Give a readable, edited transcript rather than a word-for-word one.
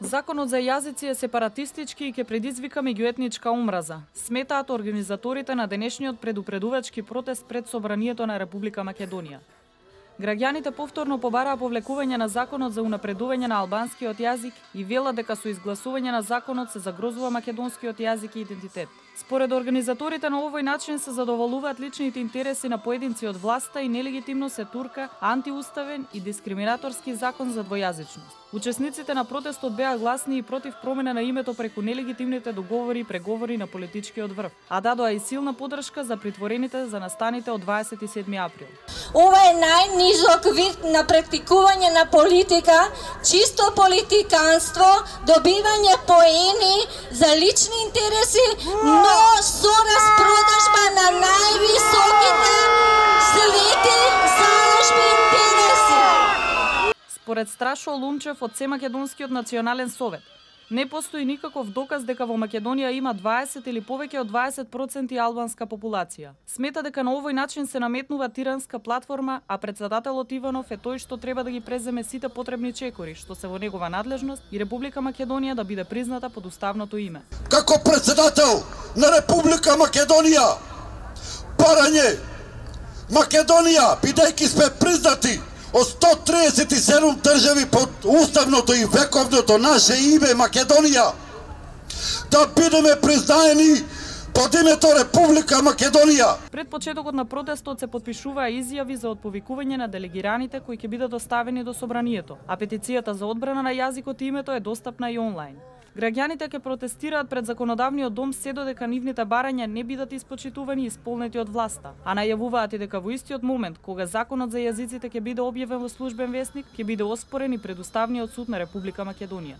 Законот за јазици е сепаратистички и ќе предизвика меѓуетничка омраза, сметаат организаторите на денешниот предупредувачки протест пред Собранието на Република Македонија. Граѓаните повторно побараа повлекување на законот за унапредување на албанскиот јазик и велат дека со изгласување на законот се загрозува македонскиот јазик и идентитет. Според организаторите на овој начин се задоволуваат личните интереси на поединци од власта и нелегитимно се турка антиуставен и дискриминаторски закон за двојазичност. Учесниците на протестот беа гласни и против промена на името преку нелегитимните договори и преговори на политичкиот врв, а дадоа и силна поддршка за притворените за настаните од 27 април. Ова е најнижок вид на практикување на политика, чисто политиканство, добивање поени за лични интереси, но со распродажба на највисоките свети заложби интереси. Според Страшо Лунчев од Семакедонскиот национален совет, не постои никаков доказ дека во Македонија има 20 или повеќе од 20% албанска популација. Смета дека на овој начин се наметнува тиранска платформа, а председателот Иванов е тој што треба да ги преземе сите потребни чекори, што се во негова надлежност, и Република Македонија да биде призната под уставното име. Како председател на Република Македонија, барање Македонија, бидејќи сме признати од 137 држави под уставното и вековното наше име Македонија, да бидеме признаени под името Република Македонија. Пред почетокот на протестот се потпишуваа изјави за отповикување на делегираните кои ќе бидат доставени до собранието, а петицијата за одбрана на јазикот и името е достапна и онлайн. Граѓаните ќе протестираат пред законодавниот дом се додека нивните барања не бидат испочитувани и исполнети од власта, а најавуваат и дека во истиот момент кога законот за јазиците ќе биде објавен во службен весник, ќе биде оспорен и пред Уставниот суд на Република Македонија.